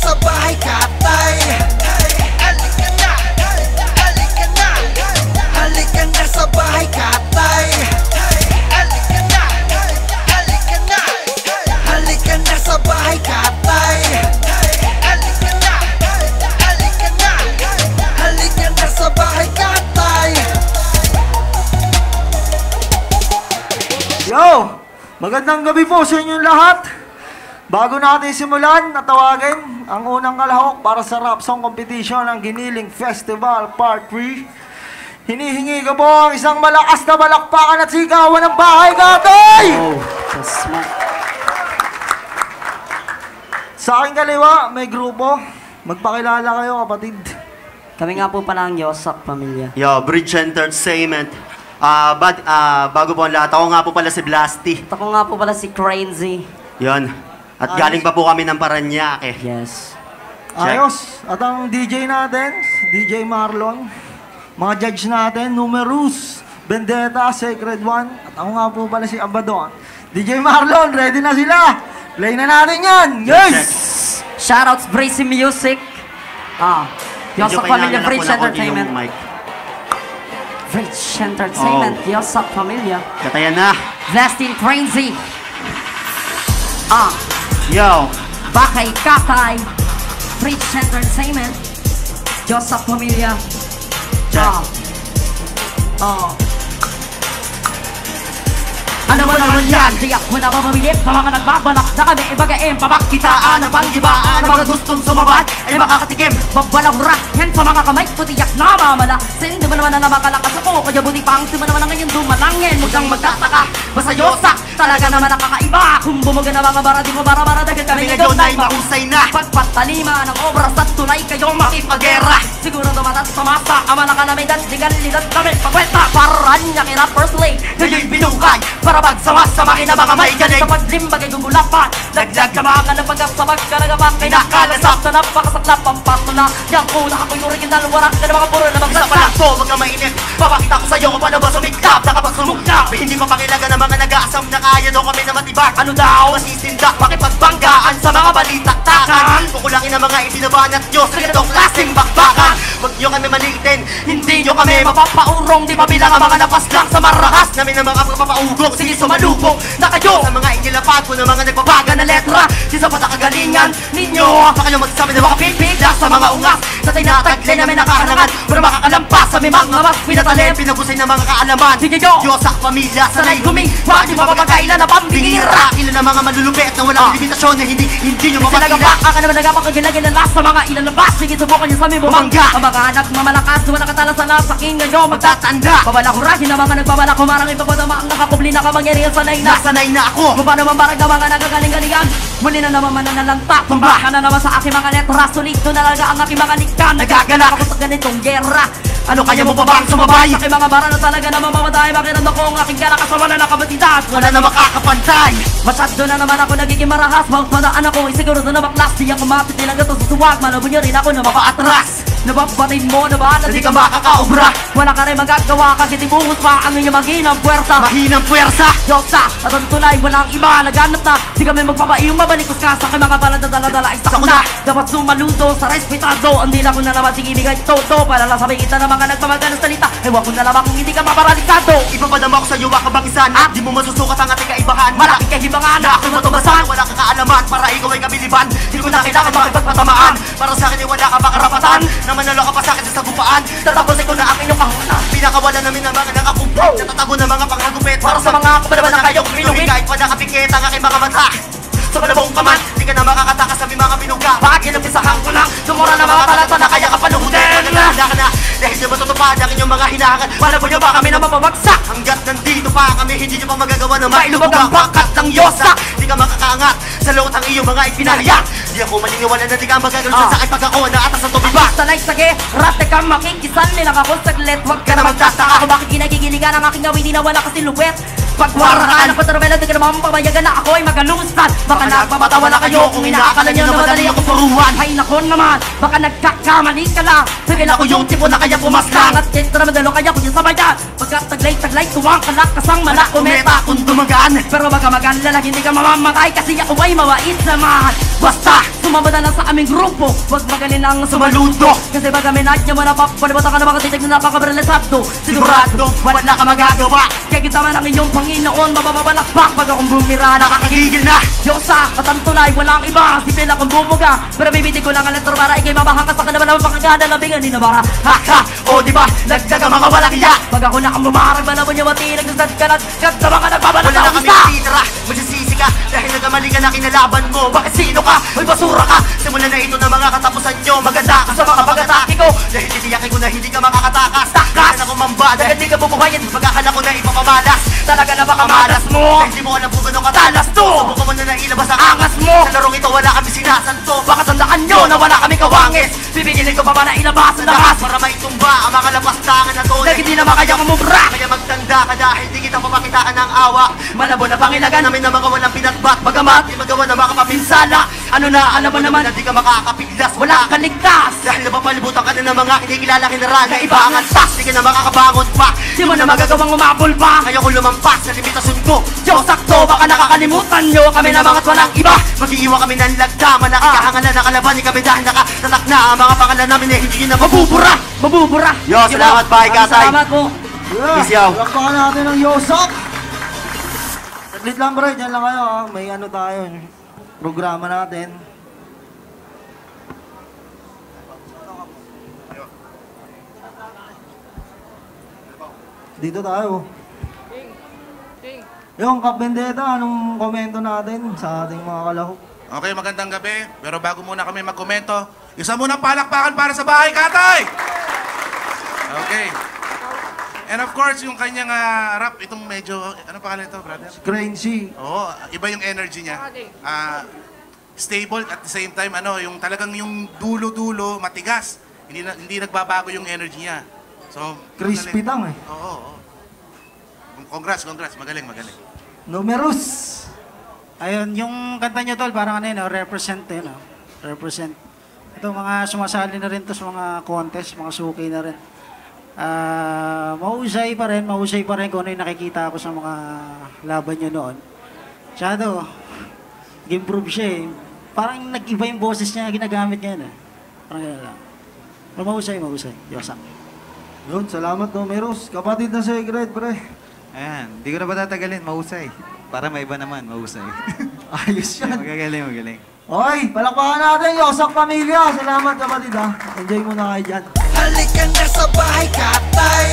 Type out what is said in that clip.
sa bahay katay. Halika na, halika na, halika na sa bahay katay. Halika na, halika na, halika na sa bahay katay. Halika na, halika na, halika na sa bahay katay. Yo! Magandang gabi po sa inyong lahat. Bago natin simulan, natawagin ang unang kalahok para sa rap song competition ng Giniling Festival Part 3. Hinihingi ko po ang isang malakas na balakpakan at sigawan ng bahay katay! Oh, smart. Sa aking kaliwa, may grupo. Magpakilala kayo, kapatid. Kami nga po pala ang Yosak Pamilya. Yo, Bridge Entertainment. Bago po ang lahat, ako nga po pala si Blasty. At ako nga po pala si Crazy. Yon. At galing pa po kami ng Paranaque. Yes. Ayos. At ang DJ natin, DJ Marlon. Mga judge natin, Numerous, Vendetta, Sacred One. At ako nga po pala si Abaddon. DJ Marlon, ready na sila. Play na natin yan. Yes! Shoutouts Brazy Music. Yosak Pamilya, Bridge Entertainment. Bridge Entertainment, Yosak Pamilya. Katayan na. Blasting Crazy. Yo. Bakay Katay. Bridge Entertainment. Yosak Pamilya. Ano ba naman yan? Di ako na mamamilip sa mga nagbabalak na kami ibagain pabakitaan ng panggibaan ng mga gustong sumabad ay makakatikim babalang rahen sa mga kamay putiyak na mamala. Sindi mo naman na makalakas ako kaya buti pang sima naman na ngayon dumalangin. Huwag kang magtataka basta Yosak talaga naman nakakaiba. Kung bumuga na mga bara di mo bara dagad kami ngayon ay mahusay na pagpatalima ng obras at tunay kayo makipagera. Siguro dumatas sa masa ama na ka namin dan ligan-ligan kami pagwenta paraan niya kina first lane ngayon binukay para magsama-sama kina mga may galing kapag limbag ay gugulapan laglag ka mga ng pagkasabag ka na gamak kinakalasap na napakasaklap ang pato na yang una ako'y original warak ka na mga puro na magsapa lang so wag ka mainip papakita ko sa'yo kung paano ba sumiklap na kapag sumuknap hindi pa pakilaga ng mga nag-aasam na kaya daw kami na matibak ano daw masisindak makipagbanggaan sa mga balitaktakan kukulangin ang mga ibinabanat nyo sa ganitong klaseng bakbakan wag nyo kami maliitin hindi nyo kami mapapaurong di mabilang ang mga napas lang sa marakas namin ang mga papaugong sige sumalubong na kayo sa mga inilapag ko ng mga nagbabaga na letra di sa patakagalingan ninyo pa kayo magsama na makapipigla sa mga ungas sa tinatagli namin nakahalangan para makakalampas sa may mga mas pinatalim pinagusay ng mga kaalaman sige nyo Yosak Pamilya sanay gumiwa di mapapagkailan na pambingira ilan ang mga malulupit na walang limitasyon na hindi nyo mapakila ka naman nagapakagilagilalas sa mga ilalabas sige subukan nyo sa may bumangga ang mga nagmamalakas wala katalasan na pakinggan nyo magtatanda babalakurahin ang mga nagbabalak humarang ipapatama ang nakakubli na kamangyarihan sanay na ako maba naman barag na mga nagagaling-galingan muli na naman mananalanta tumbakan na naman sa aking mga letra solito na talaga ang aking mga likan nagagalak ako sa ganitong gera ano kaya mo pa bang sumabay sa aking mga bara na talaga na mamamatay makiramdam ko ang aking gala kasama na nakabatidas wala na makakapantay masyado na naman ako nagiging marahas bawat madaan ako siguro na baklas di ako mapitilang ito sa suwag malabo nyo rin ako na mapaatras nababatid mo na ba na di ka makakaobra wala ka rin magagawa kasi tibuhos pa ang inyong mahinang puwersa Yosak at ang tulay walang iba naganap na di kami magpapaiyong mabalikos ka sa aking mga balad na dala-dala ay sakuna dapat sumaludo sa respetado ang dila ko na naman sige ibigay todo para lang sabi kita na mga nagpamagana salita ewan ko na naman kung hindi ka maparalisado ipapadama ko sa iyo kabangisan at di mo masusukat ang ating kaibahan malaki kahibangan na ako'y matubasan wala kang kaalaman para ikaw ay kabiliban di ko na kailangan makipagpatamaan para sa akin ay wala ka makarapatan na manalo ka pa sa akin sa sagupaan tatapos ikaw na aking iyong kahuna pinakawala namin ang mga nakakumpit natatago ng mga panghagupit para sa mga kapalaban na kayong pinungin kahit pa nakapikit ang aking mga mata sa malabong kaman di ka na makakatakas sa may mga pinuga bakit inapisahan ko lang tumura na mga talata na kaya ka panuhutin wala ka na dahil di matutupad ang inyong mga hinahangan wala po nyo ba kami na mapabagsak hanggat nandito pa kami hindi nyo pa magagawa na mailubog ang bakat ng Yosak di ka makakaangat sa loob ang iyong mga ipinahayag di ako maniniwala na di ka magagawa sa sakit pag ako na atas ang tumibak sanay sage rate ka makikisan nilang ako saglit wag ka na magtataka kung bakit kinagigiligan ang aking gawin di na wala kasi luwet pagwaraan ang patrabela di ka naman pabayagan na ako ay magalusan baka nagpapatawa na kayo kung inaakala nyo na madali ako puruan ay nako naman baka nagkakamali ka lang sabihin ako yung tipo na kaya pumaslang at sentro madalo kaya kung yung sabayan pagkat taglay tuwang kalak kasang malak kumeta kung dumagaan pero baka maganla lang hindi ka mamamatay kasi ako ay mawait naman. Basta, sumama na lang sa aming grupo, wag magaling ang sumaludo. Kasi baga minadya mo na papalimutan ka na mga titig na napakabralisado. Sigurado, wala ka magagawa. Kaya kita man ang inyong Panginoon, mababalakpak pag akong bumira, nakakagigil na. Diyosa, katantunay, walang iba, sipil akong bumuga. Pero bibitig ko lang ang letter para ikay mabahang ka sa kanaman ng pagkagada, labingan ni Nabara. Ha ha, o diba, nagdaga mga walang iya. Pag ako na kang bumarag, malabon niya mati, nagsasad ka na, kagsa mga nagbabalak Wala na sa kami usta. natitira, magsisisi ka dahil nagkamali ka na kinalaban mo. Bakit sino ka? May basura ka. Simulan na ito na mga katapusan nyo. Maganda ka sa mga pag-atake ko. Dahil titiyakin ko na hindi ka makakatakas. Takas ako mamba dahil hindi ka bubuhayin. Pagkakala ko na ipapamalas. Talaga na baka malas mo. Dahil di mo alam kung gano'ng katalas to. Subukan mo na ilabas ang angas mo. Sa larong ito wala kami sinasanto. Baka tandaan nyo na wala kami kawangis. Bibigilin ko pa ba na ilabas ang lakas para maitumba ang mga lapastangan na to. Dahil hindi na makayang umubra. Kaya magtanda ka dahil di kita papakitaan ng awa. Malabo na pangilagan namin na mga walang pinatbat. Bagamat di magawa na makapapinsala. Ano na alam mo naman na di ka makakapiglas. Wala kang ligtas. Dahil napapalibutan ka na ng mga kinikilala kinaraan na iba ang antas. Di ka na makakabangon pa. Di mo na magagawang umabol pa. Kaya ko lumampas sa limitasyon ko. Diyos sakto baka nakakalimutan nyo. Kami na mga walang iba. Mag-iiwan kami ng lagdaman. Nakikahangan na kalaban kami dahil nakatatak na ang mga pangalan namin eh hindi na mabubura. Mabubura. Yo, salamat bye Katay. Salamat po. Peace out. Palakpakan natin ng Yosak. Saglit lang bro, dyan lang kayo ha. May ano tayo, programa natin. Dito tayo. Yung Kap Vendetta, anong komento natin sa ating mga kalahok? Okay, magandang gabi. Pero bago muna kami magkomento, isa munang palakpakan para sa bahay, Katay! Okay. And of course, yung kanyang rap, itong medyo, ano pangalan ito, brother? Crazy. Oo, iba yung energy niya. Stable at the same time, ano, yung talagang yung dulo-dulo, matigas. Hindi nagbabago yung energy niya. So, Crispy magaling. tang eh. Oo. Congrats. Magaling. Numerous. Ayun, yung kanta nyo tol, parang ano yun, represent yun, represent. Ito, mga sumasali na rin to sa mga contest, mga suki na rin. Mahusay pa rin kung ano yung nakikita ko sa mga laban nyo noon. Shadow, improve siya eh. Parang nag-iba yung boses niya, ginagamit niya yun eh. Parang gano'n lang. Pero mahusay. Yosak. Yun, salamat Numerous. Kapatid na Secret, pre. Ayan, di ko na patatagalin, mahusay. Para may iba naman, mahusay. Ayos yan. Magaling. Okay, palakpakan natin Yosak Pamilya. Salamat kapatid ha. Enjoy muna kayo dyan. Halika na sa bahay, Katay.